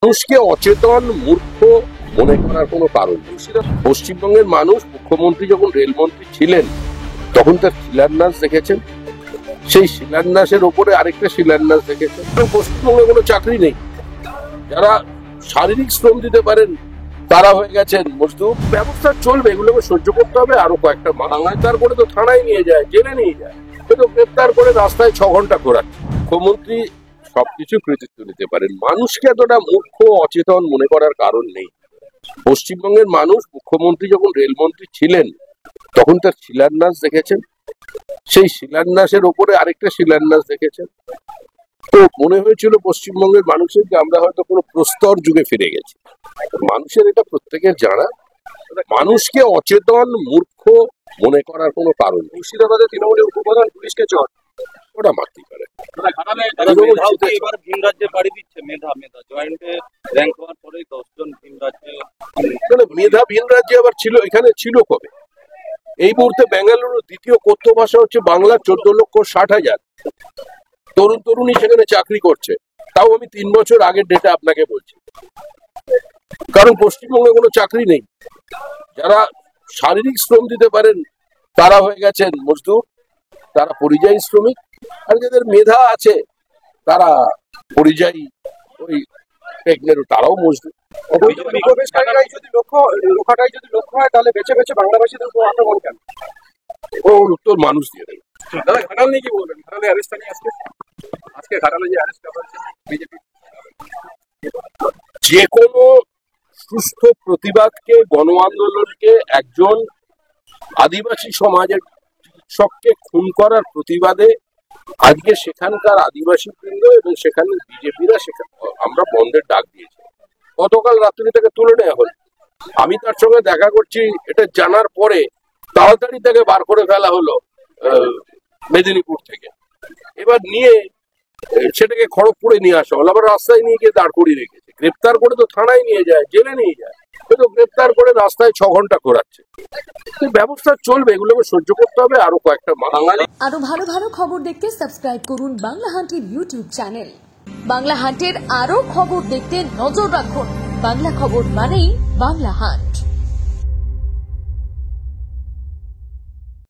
মানুষকে অচেতন মূর্খ মনে করার কোনো কারণ নেই। পশ্চিমবঙ্গের মানুষ মুখ্যমন্ত্রী যখন রেলমন্ত্রী ছিলেন তখন তার শিলান্যাস দেখেছেন, সেই শিলান্যাসের ওপরে আরেকটা শিলান্যাস দেখেছেন। পশ্চিমবঙ্গে কোনো চাকরি নেই, যারা শারীরিক শ্রম দিতে পারেন তারা হয়ে গেছেন মজদুর। ব্যবস্থা চলবে, এগুলোকে সহ্য করতে হবে। আরো কয়েকটা গ্রেপ্তার করে তো থানায় নিয়ে যায়, জেলে নিয়ে যায়, কিন্তু গ্রেপ্তার করে রাস্তায় 6 ঘন্টা ঘোরাচ্ছে। মুখ্যমন্ত্রী সবকিছু কৃতিত্ব নিতে পারেন, মানুষকে এতটা মূর্খ অচেতন মনে করার কারণ নেই। পশ্চিমবঙ্গের মানুষ মুখ্যমন্ত্রী যখন রেলমন্ত্রী ছিলেন তখন তার শিলান্যাস দেখেছেন, সেই শিলান্যাসের ওপরে আরেকটা শিলান্যাস দেখেছেন। তো মনে হয়েছিল পশ্চিমবঙ্গের মানুষের যে আমরা হয়তো কোনো প্রস্তর যুগে ফিরে গেছি। মানুষের এটা প্রত্যেকের জানা, মানুষকে অচেতন মূর্খ মনে করার কোনো কারণ নেই। মুর্শিদাবাদে তৃণমূলের উপপ্রধান পুলিশকে চট ওটা মারতে পারে। এবার ভিন রাজ্যে পাড়ি দিচ্ছে মেধা জয়েন্টে র্যাঙ্ক হওয়ার পরে 10 জন ভিন রাজ্যে। মেধা ভিন রাজ্যে আবার ছিল, এখানে ছিল কবে? এই মুহূর্তে বেঙ্গালুরু দ্বিতীয় কথ্য ভাষা হচ্ছে বাংলা। 14,60,000 তরুণ তরুণী সেখানে চাকরি করছে। তাও আমি 3 বছর আগের ডেটা আপনাকে বলছি, কারণ পশ্চিমবঙ্গে কোনো চাকরি নেই। যারা শারীরিক শ্রম দিতে পারেন তারা হয়ে গেছেন মজদুর, তারা পরিযায়ী শ্রমিক। আর যাদের মেধা আছে তারা পরিযায়ী ওই টেকনেরও, তারাও মজদুর। যদি লক্ষ্য হয় তাহলে বেছে বেছে বাংলাভাষীদের উপর আক্রমণ কেন? ওর উত্তর মানুষ দিয়ে দেবে। দাদা ঘাটাল নিয়ে কি বলবেন? ঘাটালে অ্যারেস্টটা নিয়ে আজকে ঘাটালে যে অ্যারেস্ট করা হয়েছে বিজেপি, যে কোনো সুস্থ প্রতিবাদকে, গণ আন্দোলনকে একজন আদিবাসী সমাজের চিকিৎসককে খুন করার প্রতিবাদে আজকে সেখানকার আদিবাসী বৃন্দ এবং সেখানে বিজেপিরা আমরা বন্ধের ডাক দিয়েছি। গতকাল রাত্রি থেকে তুলে নেওয়া হল। আমি তার সঙ্গে দেখা করছি, এটা জানার পরে তাড়াতাড়ি তাকে বার করে ফেলা হলো মেদিনীপুর থেকে। এবার নিয়ে সেটাকে খড়গপুরে নিয়ে আসা হলো, আবার রাস্তায় নিয়ে গিয়ে দাঁড় করিয়ে রেখেছে। গ্রেপ্তার করে তো থানায় নিয়ে যায়, জেলে নিয়ে যায়, কিন্তু গ্রেপ্তার করে রাস্তায় 6 ঘন্টা ঘোরাচ্ছে। ব্যবস্থা চলবে, এগুলোকে সহ্য করতে হবে। আরো কয়েকটা বাঙালি। আরো ভালো ভালো খবর দেখতে সাবস্ক্রাইব করুন বাংলা হান্টের ইউটিউব চ্যানেল। বাংলা হান্টের আরো খবর দেখতে নজর রাখুন। বাংলা খবর মানেই বাংলা হান্ট।